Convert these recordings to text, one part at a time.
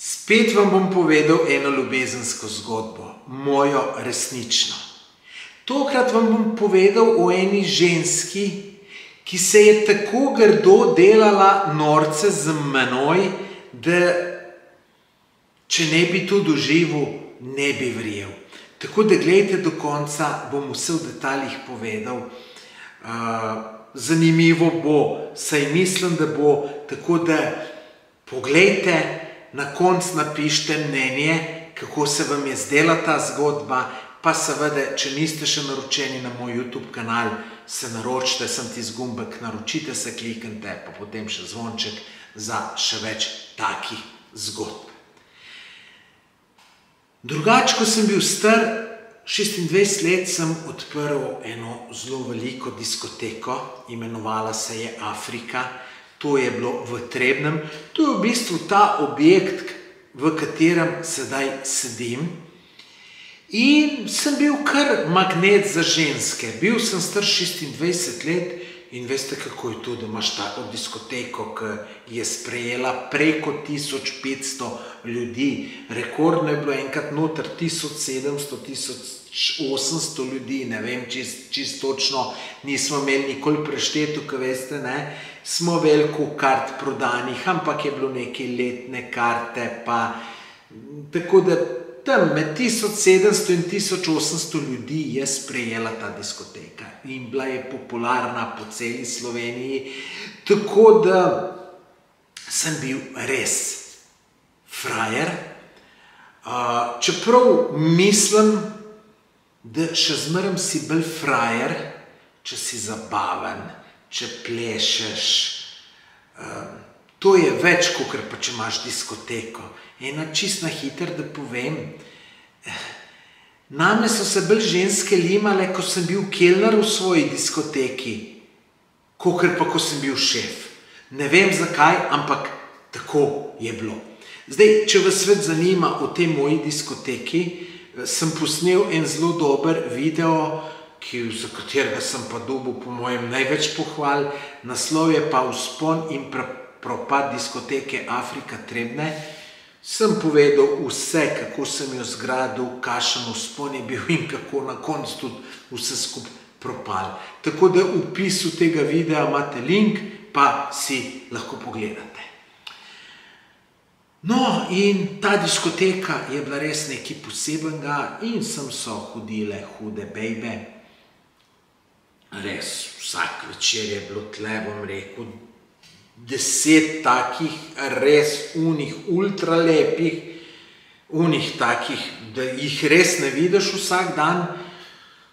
Spet vam bom povedal eno ljubezensko zgodbo, mojo resnično. Tokrat vam bom povedal o eni ženski, ki se je tako grdo delala norce z menoj, da če ne bi to doživel, ne bi verjel. Tako da gledajte do konca, bom vse v detaljih povedal. Zanimivo bo, saj mislim, da bo, tako da poglejte, na koncu napišite mnenje, kako se vam je zdela ta zgodba, pa seveda, če niste še naročeni na moj YouTube kanal, se naročite, sem tisti gumbek, naročite se, kliknite, pa potem še zvonček za še več takih zgodb. Drugače, ko sem bil star, 26 let sem odprl eno zelo veliko diskoteko, imenovala se je Afrika, to je bilo v Trebnjem, to je v bistvu ta objekt, v katerem sedaj sedim. In sem bil kar magnet za ženske. Bil sem star 26 let in veste, kako je to, da imaš tako diskoteko, ki je sprejela preko 1500 ljudi. Rekordno je bilo enkrat noter 1700, 1800 ljudi, ne vem, čisto točno, nismo imeli nikoli prešteto, ko veste, ne, smo veliko kart prodanih, ampak je bilo neke letne karte, pa tako da tam med 1700 in 1800 ljudi je sprejela ta diskoteka in bila je popularna po celi Sloveniji, tako da sem bil res frajer, čeprav mislim, da še zmeraj si bolj frajer, če si zabaven, če plešeš. To je več, kakor pa če imaš diskoteko. Ena čist na hiter, da povem, name so se bolj ženske limale, ko sem bil kelner v svoji diskoteki, kakor pa ko sem bil šef. Ne vem zakaj, ampak tako je bilo. Zdaj, če vas svet zanima o tej moji diskoteki, sem posnel en zelo dober video, za katerega sem pa dobil po mojem največ pohval. Naslov je pa Vzpon in propad diskoteke Afrika Trebnje. Sem povedal vse, kako sem jo zgradil, kakšen vzpon je bil in kako na koncu tudi vse skupaj propal. Tako da v opisu tega videa imate link, pa si lahko pogledate. No, in ta diskoteka je bila res nekaj posebenega in sem so hodile hude bejbe. Res, vsak večer je bilo tle, bom rekel, 10 takih res ultra lepih, takih, da jih res ne vidiš vsak dan,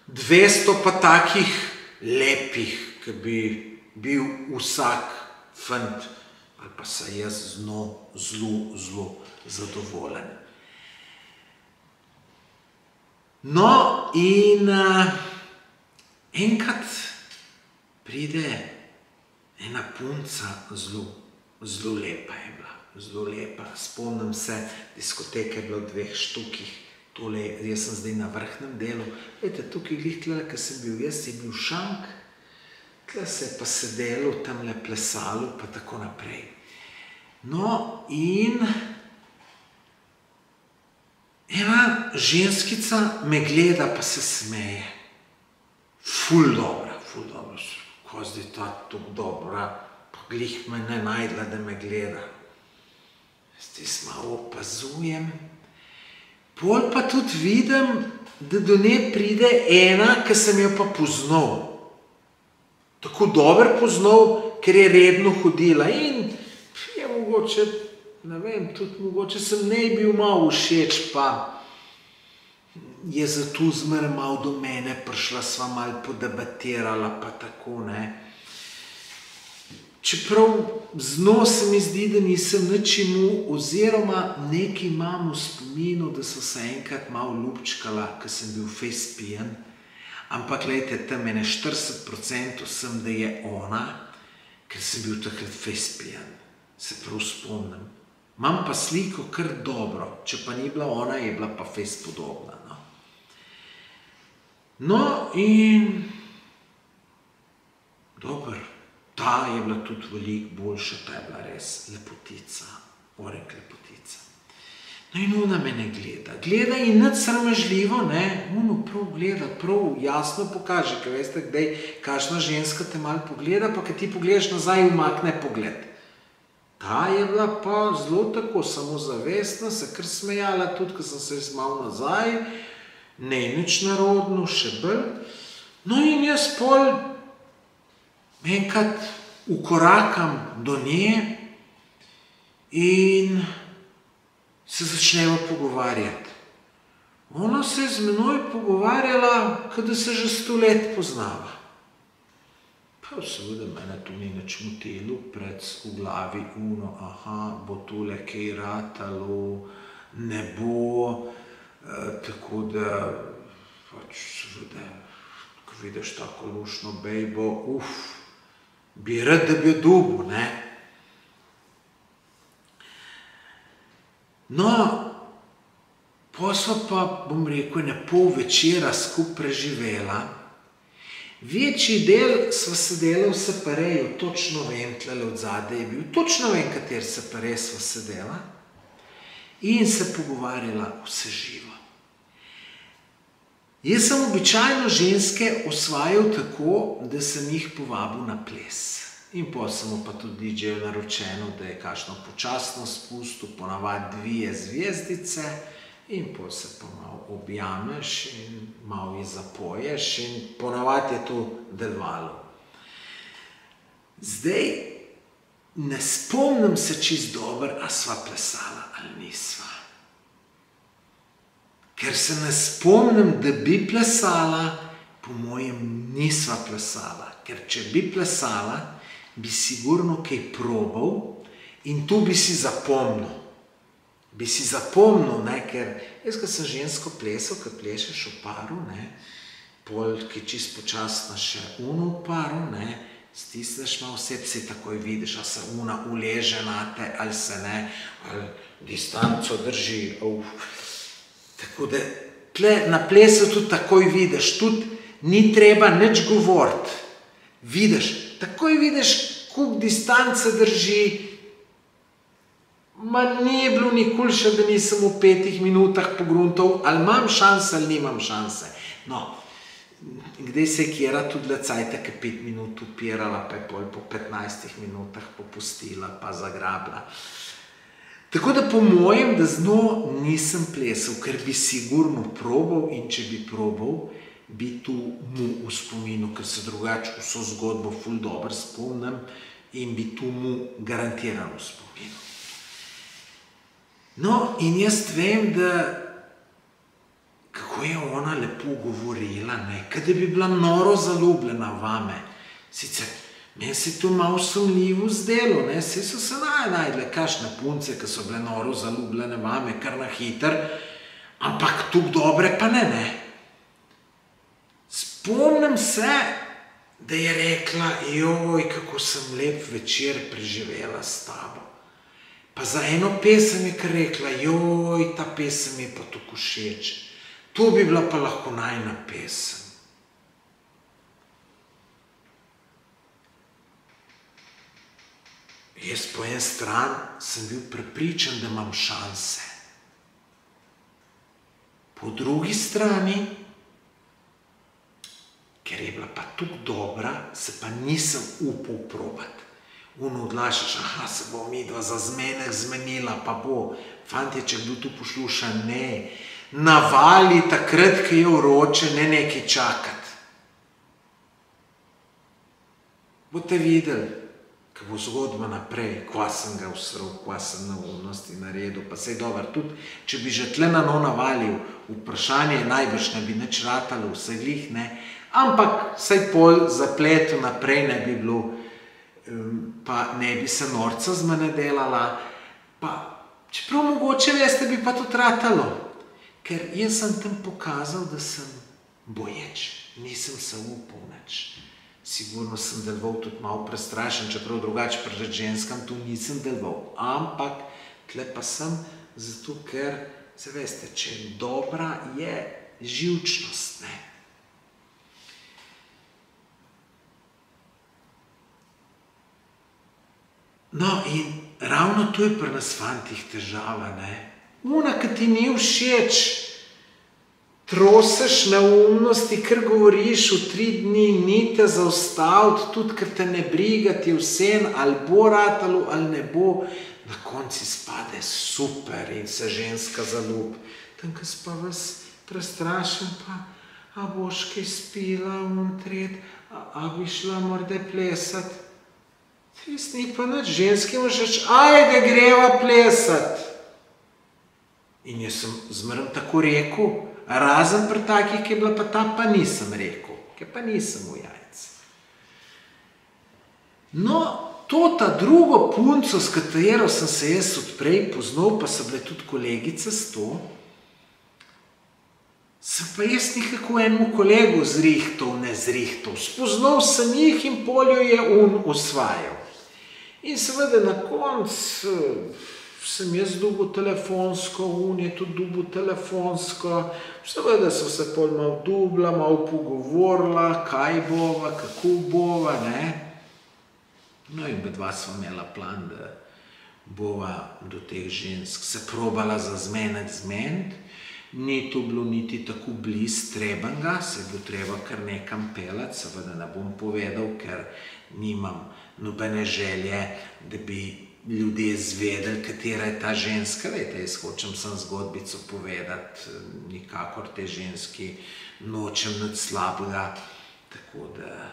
200 pa takih lepih, ki bi bil vsak fant ali pa se jaz zelo zadovoljen. No, in enkrat pride ena punca, zelo lepa je bila, zelo lepa. Spomnim se, diskoteke je bila v 2 štukih, tole, jaz sem zdaj na vrhnem delu. Vete, tukaj glih tle, ko sem bil jaz, je bil šank, tle se je pa sedelo, tamle plesalo, pa tako naprej. No, in ena ženskica me gleda, pa se smeje. Ful dobra, ko zdaj ta tako dobra, pa glih me ne najdla, da me gleda. Zdaj malo opazujem. Pol pa tudi vidim, da do nje pride ena, ki sem jo pa poznal. Tako dober poznal, ker je redno hodila in je mogoče, ne vem, tudi mogoče sem nej bil malo všeč, pa je zato zmeraj malo do mene prišla, sva malo podebatirala, pa tako, ne. Čeprav z njo se mi zdi, da nisem nič imel, oziroma nekaj imam v spominu, da so se enkrat malo ljubčkala, ko sem bil fejst pijan, ampak glejte, tam ene 40% sem, da je ona, ker sem bil takrat fejst pijan, se prav spomnim. Imam pa sliko kar dobro, če pa ni bila ona, je bila pa fejst podobna. No, in dober, ta je bila tudi veliko boljša, ta je bila res lepotica, orek lepotica. No in ona me ne gleda. Gleda in nič sramežljivo, ne, ono prav gleda, prav jasno pokaže, ker veste, kdaj kakšna ženska te malo pogleda, pa kad ti pogledaš nazaj, umakne pogled. Ta je bila pa zelo tako samozavestna, se kar smejala, tudi ko sem se malo nazaj, ne nič narodno, še bolj. No in jaz pol enkrat ukorakam do nje in se začneva pogovarjati. Ona se je z menoj pogovarjala, kot da se že 100 let poznava. Pa seveda mene to ni nič motilo, pred v glavi aha, bo tole kaj ratalo, ne bo, tako da, pač seveda, ko vidiš tako luštno bejbo, bi rad, da bi jo dobil, ne. No, pol sva pa, bom rekel, ene pol večera skupaj preživela. Večji del sva sedela v separeju, točno vem, tlele od zadaj je bil, točno vem, kater separej sva sedela in se pogovarjala vse živo. Jaz sem običajno ženske osvajal tako, da sem jih povabil na ples. In pol sem mu pa tudi DJ naročeno, da je kakšno počasno spustil, ponavadi 2 zvezdice, in pol se pa malo objameš in malo ji zapoješ in ponavadi je to delovalo. Zdaj, ne spomnim se čisto dobro, a sva plesala ali nisva. Ker se ne spomnim, da bi plesala, po mojem nisva plesala. Ker če bi plesala, bi sigurno kaj probal in tu bi si zapomnil. Bi si zapomnil, ne, ker jaz, ko sem žensko plesal, ko plešeš v paru, ne, pol, ki čisto počasno še v paru, ne, stisneš malo vse, si takoj vidiš, a se una uleže nate, ali se ne, ali distanco drži. Tako da, tle na plesu tudi takoj vidiš, tudi ni treba nič govoriti. Vidiš, takoj vidiš, koliko distance drži. Ma ni bilo nikoli še, da nisem v 5 minutah pogruntal, ali imam šanse, ali nimam šanse. No, kdaj se je kjera tudi cajta, ki 5 minut upirala, pa je pol po 15 minutah popustila, pa zagrabila. Tako da po mojem, da z njo nisem plesal, ker bi sigurno probal in če bi probal, bi tu mu v spominu, ker se drugače vso zgodbo ful dobro spomnim in bi tu mu garantiral v spominu. No, in jaz vem, da kako je ona lepo govorila, ne, kad da bi bila noro zaljubljena vame. Sicer, meni se je to malo sumljivo zdelo, ne, saj so se najdle kakšne punce, ki so bile noro zaljubljene vame, kar na hiter, ampak tako dobre pa ne. Spomnim se, da je rekla, joj, kako sem lep večer preživela s tabo. Pa za eno pesem je kar rekla, joj, ta pesem je pa tako všeč. To bi bila pa lahko najina pesem. Jaz po en stran sem bil prepričan, da imam šanse. Po drugi strani, ker je bila pa tako dobra, se pa nisem upal probati. Odlašaš, aha, se bo midva za zmenek zmenila, pa bo. Fantje, če kdo tu posluša, ne. Navali takrat, ko je vroče, ne nekaj čakati. Boste videli, ko bo zgodba naprej, kva sem ga usral, kva sem neumnosti naredil, pa sej dober, tudi če bi že tle na no navalil, vprašanje najbrž ne bi nič ratalo, vse glih, ne, ampak sej pol zapletu naprej ne bi bilo, pa ne bi se norca z mene delala, pa čeprav mogoče veste, bi pa tudi ratalo, ker jaz sem tam pokazal, da sem boječ, nisem se upal nič. Sigurno sem deloval tudi malo prestrašen, čeprav drugače pred ženskam tu nisem deloval, ampak tle pa sem, zato ker, se veste, če dobra je živčnost, ne. No in ravno to je pri nas fantih težava, ne. Una, ki ti ni všeč, troseš neumnosti, ker govoriš v 3 dni, ni te zaustaviti, tudi ker te ne briga, ti vseeno, ali bo ratalo, ali ne bo, na konci spade super in se ženska zaljubi. Tam, ko si pa vas prestrašen, pa, a boš kaj spila, a bi šla morda plesat? Tis ni pa nič, ženski imaš reči, ajde, greva plesat. In jaz sem zmeraj tako rekel, razen pri takih, ki je bila pa ta, pa nisem rekel, ker pa nisem v jajc. No, ta drugo punco, s katero sem se jaz odprej poznal, pa so bile tudi kolegice s to, sem pa jaz nekako enemu kolegu zrihtal. Spoznal sem jih in poljo je osvajal. In seveda na koncu sem jaz dobil telefonsko, je tudi dobil telefonsko, seveda so se pol malo dubla, malo pogovorila, kaj bova, kako bova, ne. No in bedva sva imela plan, da bova do teh žensk se probala zmeniti. Ni to bilo niti tako blizu Trebenga, se bo treba kar nekam pelati, seveda ne bom povedal, ker nimam nobene želje, da bi ljudje zvedeli, katera je ta ženska. Vete, jaz hočem sem zgodbico povedati, nikakor te ženski nočem nič slabega, tako da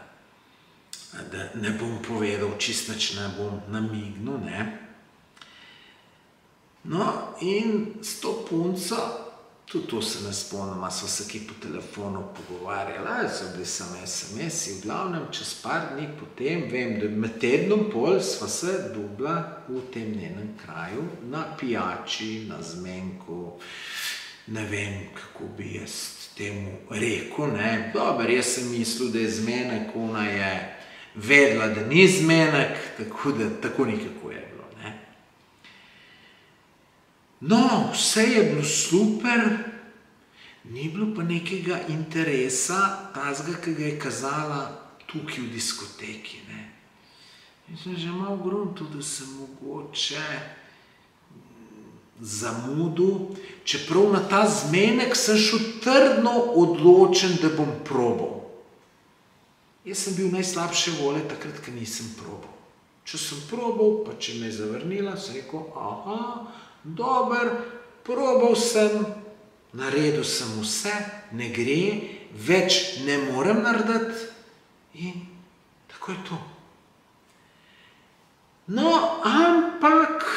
ne bom povedal, čist nič ne bom namignil, ne. No, in s to punco, tudi to se ne spomnim, a so se ki po telefonu pogovarjali, ali so bili samo SMS-i, v glavnem čez par dni potem, vem, da med tednom pol sva se dobila v tem njenem kraju, na pijači, na zmenku, ne vem, kako bi jaz temu rekel, ne. Dober, jaz sem mislil, da je zmenek, ona je vedela, da ni zmenek, tako da tako nekako je. No, vse je bilo super, ni bilo pa nekega interesa, tazga, ki ga je kazala tukaj v diskoteki, ne. In sem že malo gruntal, da sem mogoče zamudil, čeprav na ta zmenek sem šel trdno odločen, da bom probal. Jaz sem bil najslabše volje takrat, ker nisem probal. Če sem probal, pa če me je zavrnila, sem rekel, aha, dober, probal sem, naredil sem vse, ne gre, več ne morem narediti in tako je to. No, ampak,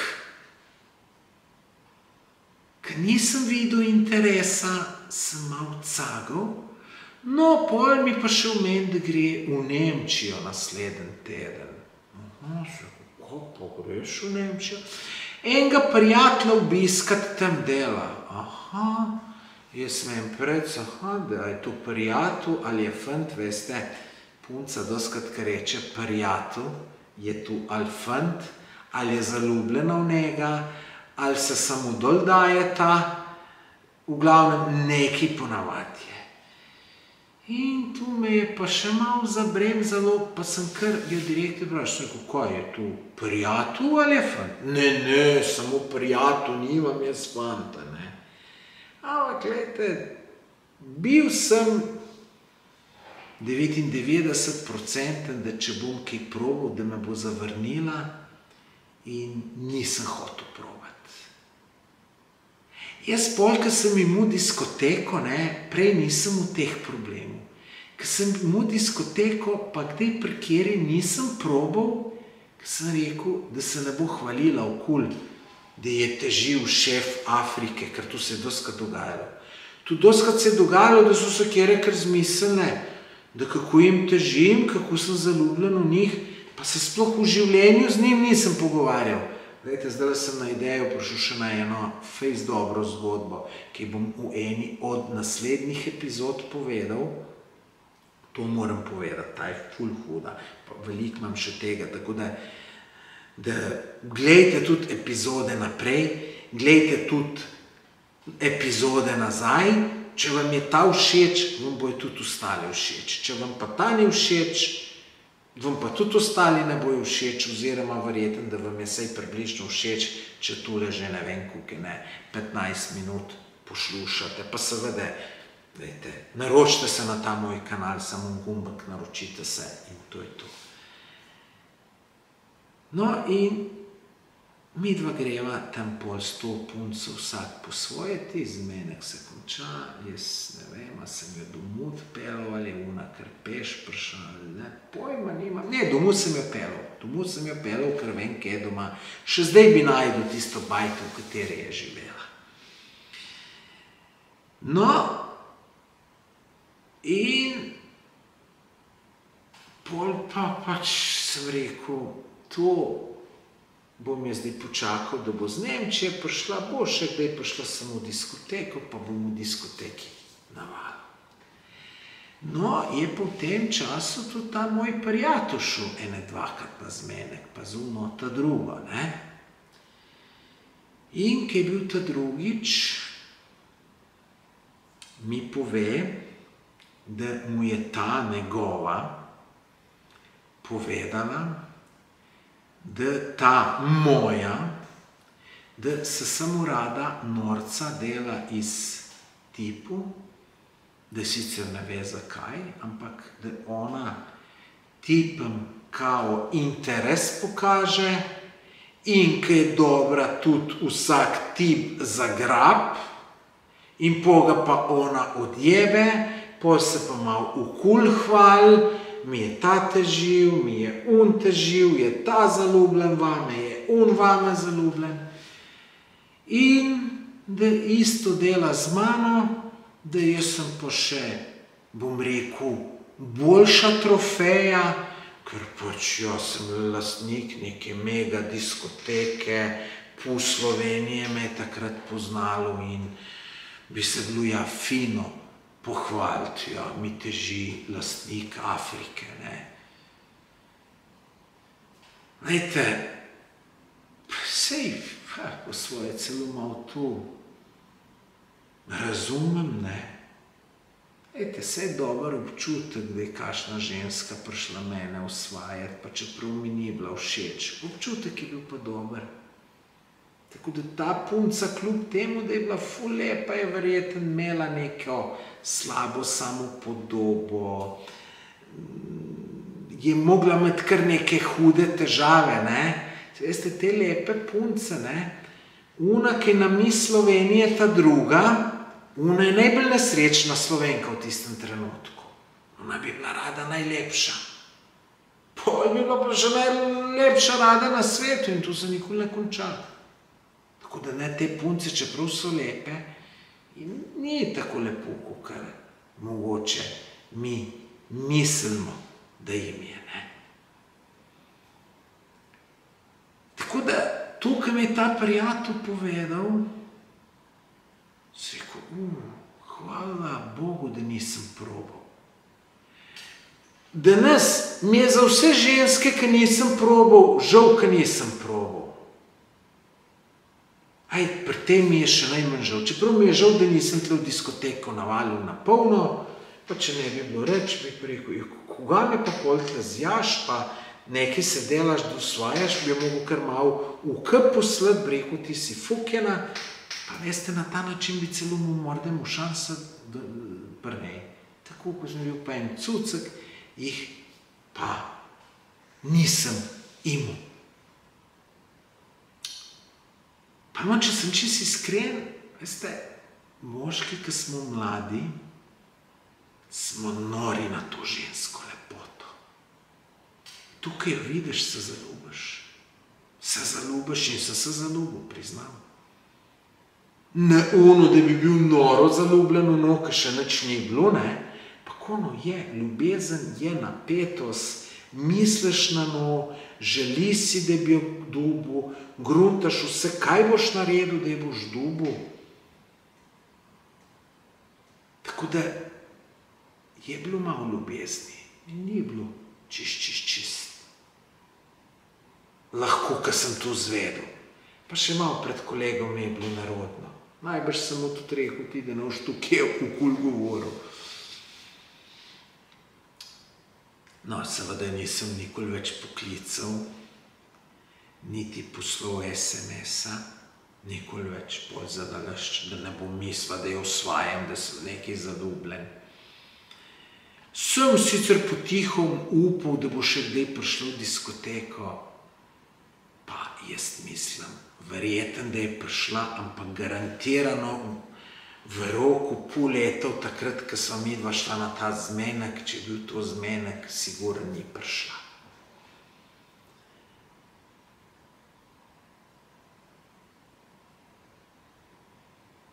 ker nisem videl interesa, sem malo cagal, no, pol mi pa še omen, da gre v Nemčijo naslednji teden. Aha, se kako pa greš v Nemčijo? Enega prijatelja obiskat tam dela. Aha, jaz vem preč, da je to prijatelj ali je fant, veste, punca doskrat, ki reče prijatelj, je tu ali fant, ali je zaljubljena v njega, ali se samo dol dajeta, v glavnem nekaj ponavadi je. In tu me je pa še malo zabremzalo, pa sem kar jo direktno vprašal, kaj je tu, prijatelj ali je fant? Ne, samo prijatelj, nimam jaz fanta, ne. Ampak, gledajte, bil sem 99%, da če bom kaj probal, da me bo zavrnila in nisem hotel probati. Jaz pol, ko sem imel diskoteko, ne, prej nisem v teh problemov. Ko sem imel diskoteko, pa kdaj pri kjeri nisem probal, ko sem rekel, da se ne bo hvalila okoli, da je težil šef Afrike, ker to se je doskrat dogajalo. Tu doskrat se je dogajalo, da so se kjere kar zmislile, da kako jim težim, kako sem zaljubljen v njih, pa se sploh v življenju z njim nisem pogovarjal. Glejte, zdaj sem na idejo prišel še na eno fejst dobro zgodbo, ki bom v eni od naslednjih epizod povedal. To moram povedati, ta je ful huda, pa veliko imam še tega, tako da glejte tudi epizode naprej, glejte tudi epizode nazaj, če vam je ta všeč, vam bojo tudi ostale všeč. Če vam pa ta ni všeč, vam pa tudi ostali ne bojo všeč, oziroma verjetno, da vam je saj približno všeč, če tule že ne vem koliko, 15 minut poslušate. Pa seveda, naročite se na ta moj kanal, samo gumbek, naročite se in to je to. No in midva greva tam pol s to punco vsak po svoje, ti zmenek se konča, jaz ne vem, a sem jo domov odpeljal ali je ona kar peš prišla ali ne, pojma nimam. Ne, domov sem jo peljal, ker vem, kje je doma. Še zdaj bi najdel tisto bajto, v kateri je živela. No, in pol pa pač sem rekel, to bom jaz zdaj počakal, da bo z Nemčije prišla, bo še kdaj prišla samo v diskoteko, pa bom v diskoteki navalil. No, je pa v tem času tudi ta moj prijatelj šel ene dvakrat na zmenek, pa zuno ta drugo, ne. In ko je bil ta drugič, mi pove, da mu je ta njegova povedala, da ta moja, da se samo rada norca dela iz tipu, da sicer ne ve zakaj, ampak da ona tipom kao interes pokaže in ko je dobra tudi vsak tip zagrab in poga pa ona odjebe, pol se pa malo ukul hvali, mi je ta težil, mi je un težil, je ta zaljubljen vame, je un vame zaljubljen. In da isto dela z mano, da jaz sem pa še, bom rekel, boljša trofeja, ker pač jaz sem lastnik neke mega diskoteke, pol Slovenije me je takrat poznalo in bi se bilo ja fino pohvaliti, ja, mi teži lastnik Afrike, ne. Glejte, sej, po svoje celo malo to razumem, ne. Glejte, sej dober občutek, da je kakšna ženska prišla mene osvajati, pa čeprav mi ni bila všeč. Občutek je bil pa dober. Tako da ta punca, kljub temu, da je bila ful lepa, je verjetno imela neko slabo samopodobo, je mogla imeti kar neke hude težave, ne. Veste, te lepe punce, ne, una, ki nami Slovenije, ta druga, una je najbolj nesrečna Slovenka v tistem trenutku. Ona bi bila rada najlepša. Pol bi bila pa že najlepša rada na svetu in to se nikoli ne konča. Tako da ne, te punce, čeprav so lepe, ni tako lepo, kakor mogoče mi mislimo, da jim je, ne. Tako da, to, kar mi je ta prijatelj povedal, si rekel, hvala Bogu, da nisem probal. Danes mi je za vse ženske, ki nisem probal, žal, ki nisem probal. Pri tem mi je še najmanj žal. Čeprav mi je žal, da nisem tle v diskoteko navalil na polno, pa če ne bi bilo reč, bi rekel, koga me pa pol tle zjaš, pa nekaj se delaš, da osvajaš, bi jo mogel kar malo v kup poslati, bi rekel, ti si fukjena, pa veste, na ta način bi celo mu morda mu šansa prnej. Tako, ko sem bil pa en cucek, jih pa nisem imel. Pa če sem čisto iskren, veste, moški, ki smo mladi, smo nori na to žensko lepoto. Tukaj jo vidiš, se zaljubiš. Se zaljubiš in se zaljubil, priznam. Ne ono, da bi bil noro zaljubljen, ono, ki še nič ni bilo, ne. Pa ono je, ljubezen je napetost, misliš na njo, želi si, da bi jo dobil, gruntaš vse, kaj boš naredil, da jo boš dobil. Tako da je bilo malo ljubezni in ni bilo čist. Lahko, ko sem to zvedel. Pa še malo pred kolegom je bilo nerodno. Najbrž sem mu tudi rekel, ti, da ne boš tukaj okul govoril. No, seveda nisem nikoli več poklical, niti poslal SMS-a, nikoli več bolj zadalašč, da ne bom mislila, da jo osvajam, da sem nekaj zaljubljen. Sem sicer potihom upal, da bo še kdaj prišlo v diskoteko, pa jaz mislim, verjeten, da je prišla, ampak garantirano v roku pol leta, takrat, ko sva midva šla na ta zmenek, če je bil to zmenek, sigurno ni prišla.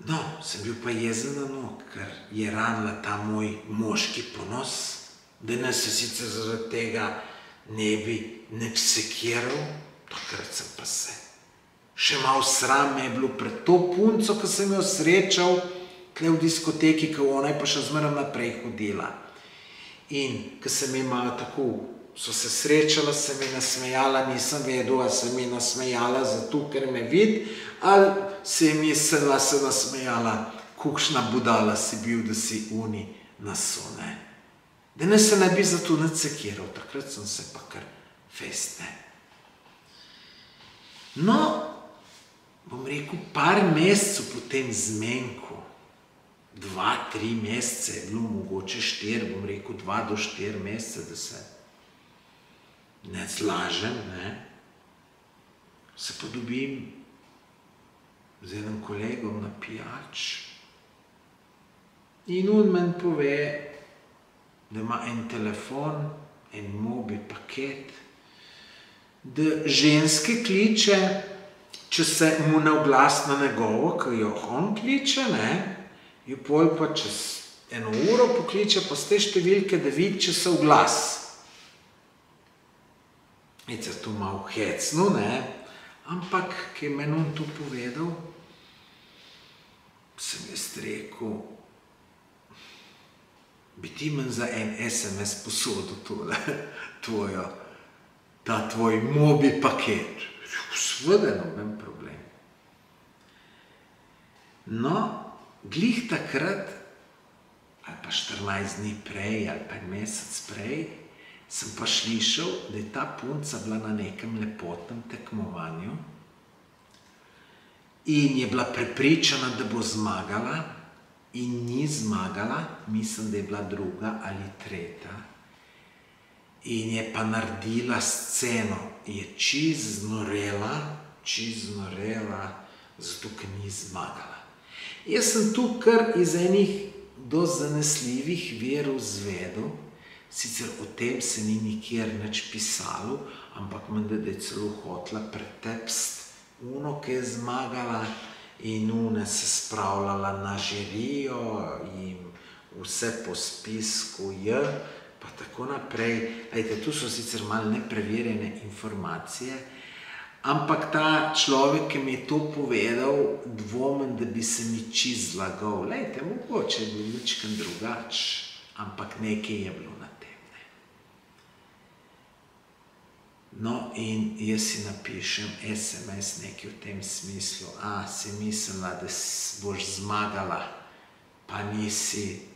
No, sem bil pa jezen na njo, ker je ranila ta moj moški ponos, danes se sicer zaradi tega ne bi nič sekiral, takrat sem pa se. Še malo sram me je bilo pred to punco, ko sem jo srečal, tle v diskoteki, ko ona je pa še zmeraj naprej hodila. In ko sem je malo tako, so se srečala, se mi nasmejala, nisem vedel, a se mi nasmejala zato, ker me vidi, ali se mi se nasmejala, kakšna budala si bil, da si uni naso, ne. Danes se ne bi zato nič sekiral, takrat sem se pa kar fejst, ne. No, bom rekel, par mesecev po tem zmenku, 2-3 mesece je bilo, mogoče 4, bom rekel 2 do 4 mesece, da se ne zlažem, ne, se pa dobim z enim kolegom na pijač in on meni pove, da ima en telefon, en mobi paket, da ženske kliče, če se mu ne oglas na njegovo, ko jo on kliče, ne, jo pol pa čez 1 uro pokliče pa z te številke, da vidi, če se oglas. Je se to malo hecno, ne, ampak, ki je meni on to povedal, sem jaz rekel, bi ti meni za en SMS posodil tole, tvojo, ta tvoj mobi paket. Seveda, noben problem. No, glih takrat, ali pa 14 dni prej, ali pa en mesec prej, sem pa slišal, da je ta punca bila na nekem lepotnem tekmovanju in je bila prepričana, da bo zmagala in ni zmagala, mislim, da je bila 2. ali 3. In je pa naredila sceno, je čisto znorela, zato, ker ni zmagala. Jaz sem tu kar iz enih dosti zanesljivih virov izvedel, sicer o tem se ni nikjer nič pisalo, ampak menda, da je celo hotela pretepsti ono, ki je zmagala in one se spravljala na žirijo in vse po spisku je, pa tako naprej. Glejte, tu so sicer malo nepreverjene informacije, ampak ta človek, ki mi je to povedal, dvomim, da bi se mi čisto zlagal. Glejte, mogoče je bil ničkan drugač, ampak nekaj je bilo na tem, ne. No, in jaz si napišem SMS nekaj v tem smislu, si mislila, da boš zmagala, pa nisi,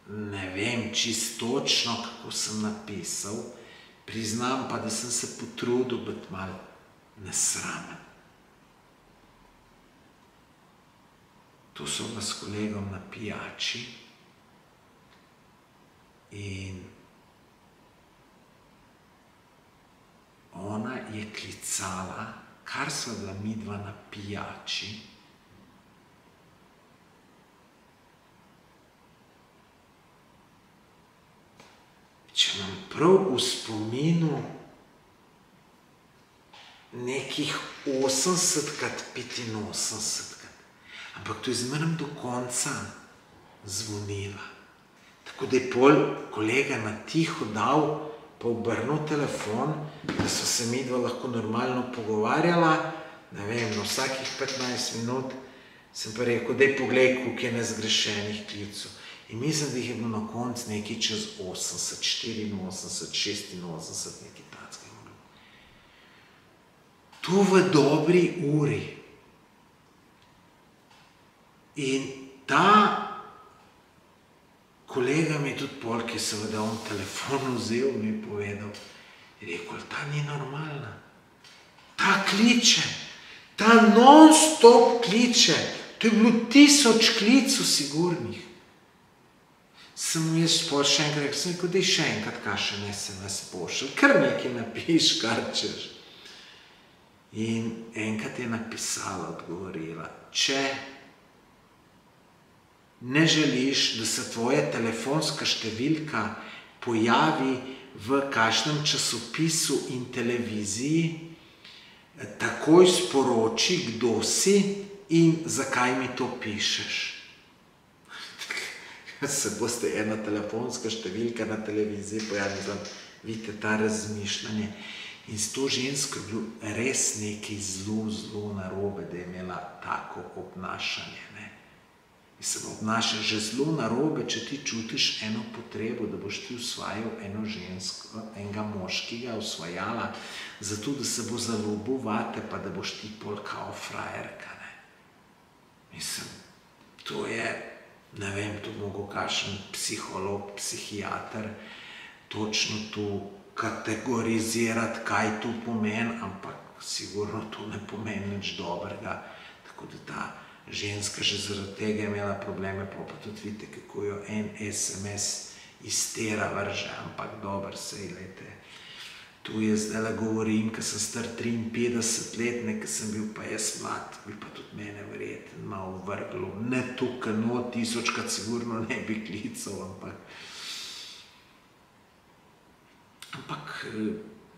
ne vem čisto točno, kako sem napisal, priznam pa, da sem se potrudil biti malo nesramen. To so bila s kolegom na pijači in ona je klicala, kar sva bila midva na pijači, če imam prav v spominu, nekih 80x85, ampak to je zmeraj do konca zvonila. Tako da je pol kolega na tiho dal, pa obrnil telefon, da so se midva lahko normalno pogovarjala, ne vem, na vsakih 15 minut sem pa rekel, daj poglej, koliko je nezgrešenih klicev. In mislim, da jih je bilo na koncu nekaj čez 80, 84, 86, nekaj takega. To v dobri uri. In ta kolega mi je tudi pol, ki je seveda on telefon vzel, mi je povedal, je rekel, ta ni normalna. Ta kliče, ta non-stop kliče, to je bilo 1000 klicev sigurnih. Sem mu jaz pol še enkrat rekel, sem rekel, daj še enkrat kakšen SMS pošelj, kar nekaj napiš, kar češ. In enkrat je napisala, odgovorila, če ne želiš, da se tvoja telefonska številka pojavi v kakšnem časopisu in televiziji, takoj sporoči, kdo si in zakaj mi to pišeš. Se boste ena telefonska številka na televiziji pojavila, vidite ta razmišljanje. In s to žensko je bilo res nekaj zelo narobe, da je imela tako obnašanje. Mislim, obnaša že zelo narobe, če ti čutiš eno potrebo, da boš ti usvajal eno žensko, enega moškega usvajala, zato da se bo zaljubil vate, pa da boš ti pol kao frajerka. Mislim, to je, ne vem, to mogo kakšen psiholog, psihiater točno tu kategorizirati, kaj to pomeni, ampak sigurno to ne pomeni nič dobrega. Tako da ta ženska že zaradi tega je imela probleme, pa tudi vidite, kako jo en SMS iz tera vrže, ampak dober sej, lejte. Tu jaz zdaj govorim, ker sem star 53 let, ker sem bil pa jaz mlad, bi pa tudi mene verjetno malo vrglo. Ne tukaj, no, 1000krat sigurno ne bi klical, ampak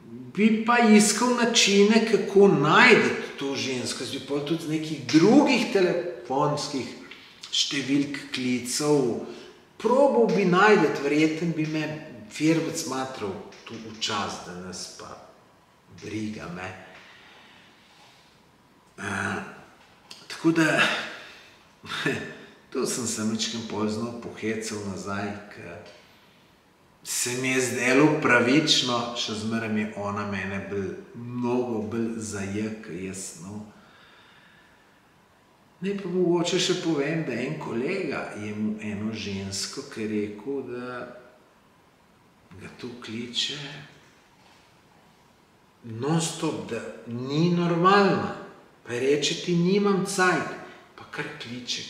bi pa iskal načine, kako najdeti to žensko. Zdaj pa tudi z nekih drugih telefonskih številk klicev. Probal bi najdeti, verjetno bi me firbec matral tu včas, da nas pa briga me. Tako da, tu sem se mičkem pozno pohecal nazaj, ker se mi je zdelo pravično, še zmeraj je ona mene mnogo bolj zajek, jaz, no. Ne pa mogoče še povem, da en kolega je mu eno žensko, ki je rekel, da ga tu kliče non-stop, da ni normalna. Pa reče, ti nimam cajt, pa kar kliče.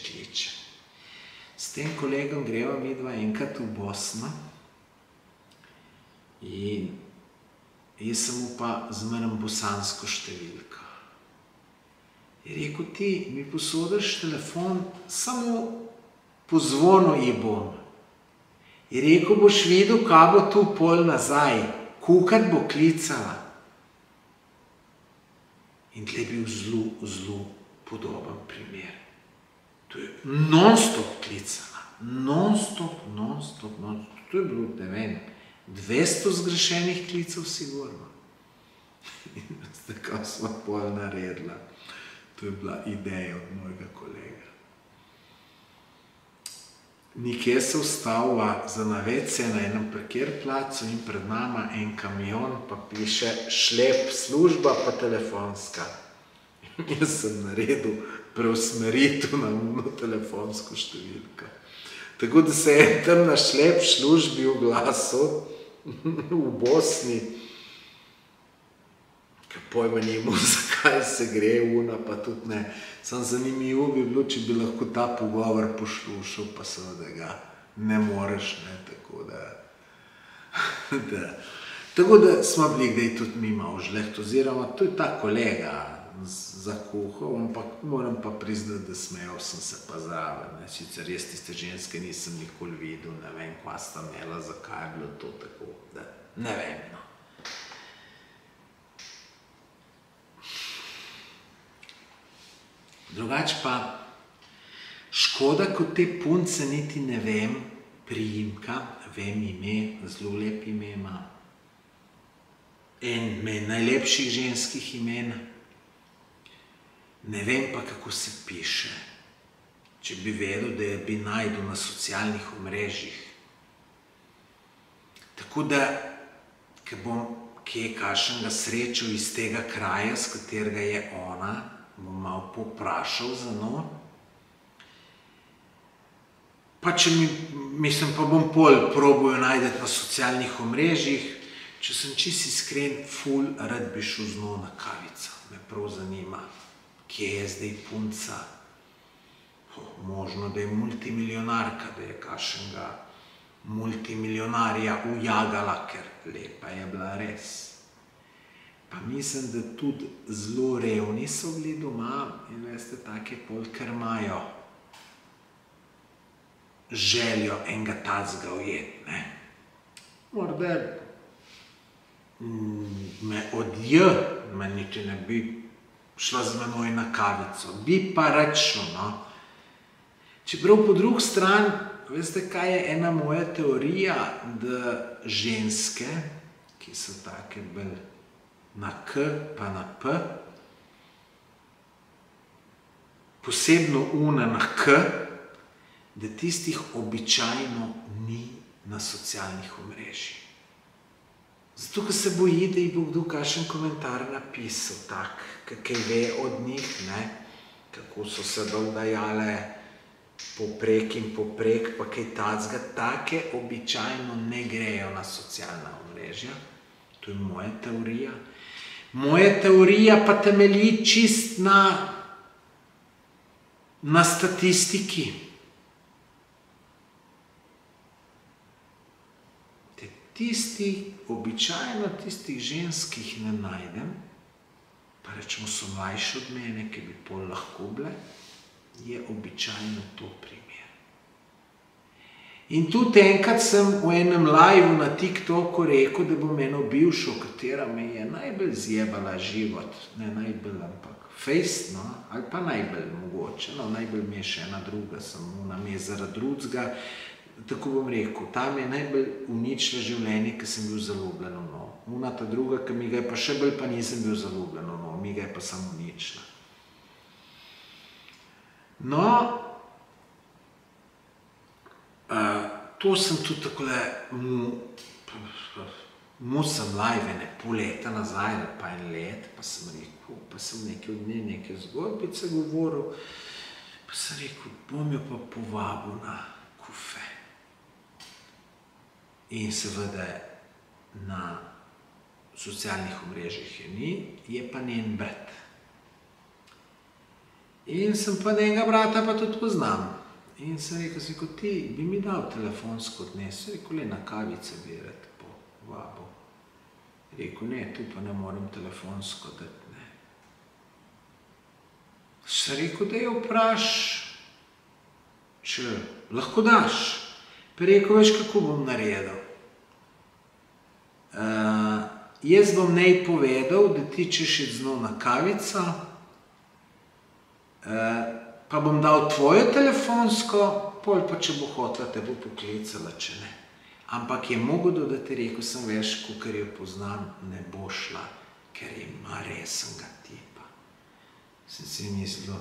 S tem kolegom greva midva enkrat v Bosno in jaz sem mu pa zmeraj bosansko številko. Je rekel, ti mi posodiš telefon, samo po zvonu ji bom. Je rekel, boš videl, kaj bo tu pol nazaj, kukrat bo klicala. In tle je bil zelo podoben primer. To je non-stop klicala, non-stop. To je bilo, ne vem, 200 zgrešenih klicev sigurno. In tako smo pol naredila. To je bila ideja od mojega kolega. Nekje se ustavila za navece na enem parkirplacu in pred nama en kamion, pa piše šlep služba pa telefonska. Jaz sem naredil preusmeritev na telefonsko številko. Tako da se je tam na šlep službi oglasil v Bosni, ker pojma nimel, zakaj se gre, una pa tudi ne. Sam zanimivo bi bilo, če bi lahko ta pogovor poslušal, pa seveda ga ne moreš, ne, tako da smo bili kdaj tudi mi malo žleht, oziroma to je ta kolega zakuhal, ampak moram pa priznati, da smejal sem se pa zraven. Sicer jaz tiste ženske nisem nikoli videl, ne vem, kva sta imela, zakaj je bilo to tako, da ne vem, no. Drugač pa škoda, kot te punce niti ne vem priimka, vem ime, zelo lep ime ima. En med najlepših ženskih imen. Ne vem pa, kako se piše. Če bi vedel, da bi najdel na socialnih omrežjih. Tako da, ker bom kje kakšnega srečal iz tega kraja, s katerega je ona, bom malo poprašal za njo. Pa če pa bom pol probil najdeti na socialnih omrežjih, če sem čisto iskren, ful rad bi šel z njo na kavico. Me prav zanima, kje je zdaj punca. Možno, da je multimilionarka, da je kakšnega multimilionarja ujagala, ker lepa je bila res. Pa mislim, da tudi zelo revni so bili doma in veste, take pol, ker imajo željo enega tacga ujeti, ne. Morda me me niti ne bi šla z menoj na kavico, bi pa rad šel, no. Čeprav po drugi strani, veste, kaj je ena moja teorija, da ženske, ki so take bolj na K pa na P, posebno una na K, da tistih običajno ni na socialnih omrežjih. Zato, ker se boji, da ji bo kdo kakšen komentar napisal, tak, kaj ve od njih, ne, kako so se dol dajale poprek in poprek, pa kaj tacga, take običajno ne grejo na socialna omrežja. To je moja teorija. Moja teorija pa temelji čist na statistiki. Običajno tistih žensk, ki jih ne najdem, pa rečemo so mlajše od mene, ki bi pol lahko bile, je običajno to primer. In tudi enkrat sem v enem liveu na TikToku rekel, da bom eno bivšo, katera me je najbolj zjebala život, ne najbolj, ampak fejst, no, ali pa najbolj mogoče, no, najbolj mi je še ena druga, ona mi je zaradi drugega, tako bom rekel, ta mi je najbolj uničila življenje, ker sem bil zaljubljen v njo. Ona ta druga, ki mi ga je pa še bolj, pa nisem bil zaljubljen v njo, mi ga je pa samo uničila. No, to sem tudi takole, sem live ene pol leta nazaj, ali pa en let, pa sem rekel, pa sem nekaj od nje neke zgodbice govoril, pa sem rekel, bom jo pa povabil na kofe. In seveda na socialnih omrežjih je ni, je pa njen brat. In sem pa njenega brata pa tudi poznam. In sem rekel, ti bi mi dal telefonsko od nje, sem rekel, le na kavice bi rad povabil. Rekel, ne, tu pa ne morem telefonsko dati, ne. Sem rekel, da jo vpraš, če lahko daš. Pa rekel, veš, kako bom naredil. Jaz bom nej povedal, da ti češ iti z njo na kavico, pa bom dal tvojo telefonsko, pol pa če bo hotela, te bo poklicala, če ne. Ampak je mogel dodati, rekel sem, veš, kakor jo poznam, ne bo šla, ker ima resnega tipa. Sem si mislil,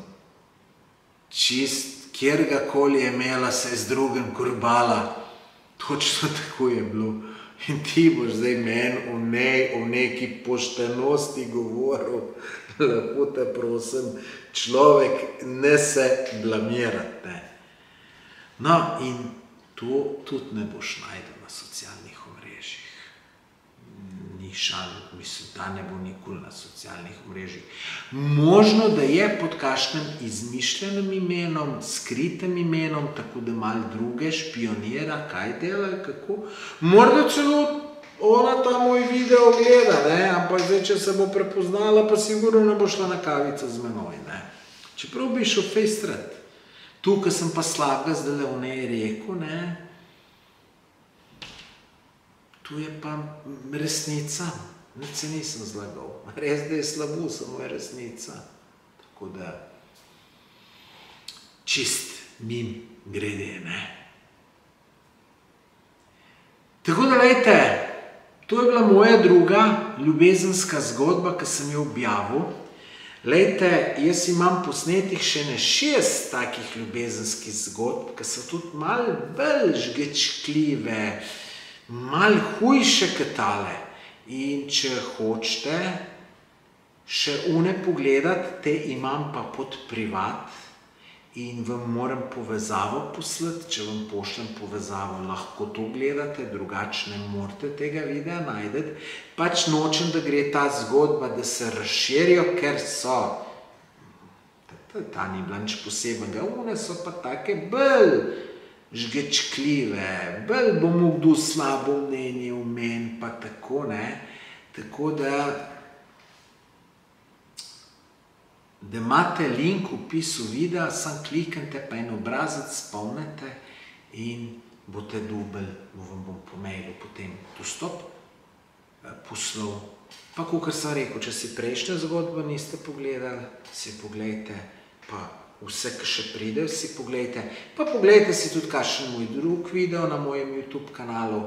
čist, kjergakoli je imela, se je z drugim kurbala, točno tako je bilo. In ti boš zdaj meni o neki poštenosti govoril, lahko te prosim, človek ne se blamirati, ne. No, in to tudi ne boš najdel na socialnih omrežjih. Ni šal, mislim, ta ne bo nikoli na socialnih omrežjih. Možno, da je pod kakšnim izmišljenim imenom, skritem imenom, tako da malo druge špionira, kaj dela, kako. Morda celo ona ta moj video gleda, ne, ampak zdaj, če se bo prepoznala, pa sigurno ne bo šla na kavico z menoj, ne. Čeprav bi šel fejst rad. Tukaj sem pa slabega zdajle v njej rekel, ne, tu je pa resnica, nič se nisem zlagal. Res, da je slabo, samo je resnica. Tako da, čist mim grede, ne. Tako da, lejte, to je bila moja druga ljubezenska zgodba, ki sem jo objavil. Lejte, jaz imam posnetih še ne 6 takih ljubezenskih zgodb, ki so tudi malo bolj žgečkljive, malo hujše kot tale. In če hočete še one pogledati, te imam pa pod privat in vam moram povezavo poslati. Če vam pošljem povezavo, lahko to gledate, drugače ne morete tega videa najdeti. Pač nočem, da gre ta zgodba, da se razširijo, ker so, ta ni bila nič posebnega, one so pa take bolj žgečkljive, bolj bo mu kdo slabo mnenje v meni, pa tako, ne. Tako da imate link v opisu videa, samo kliknite, pa en obrazec spomnite in boste dobili, vam bom po mailu potem dostop poslal. Pa kakor sem rekel, če si prejšnjo zgodbo niste pogledali, si poglejte, pa vse, ki še pridejo, si poglejte. Pa poglejte si tudi kakšen moj drug video na mojem YouTube kanalu.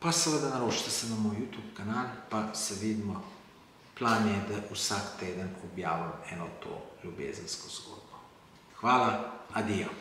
Pa seveda naročite se na moj YouTube kanal, pa se vidimo. Plan je, da vsak teden objavim eno to ljubezensko zgodbo. Hvala, adijo.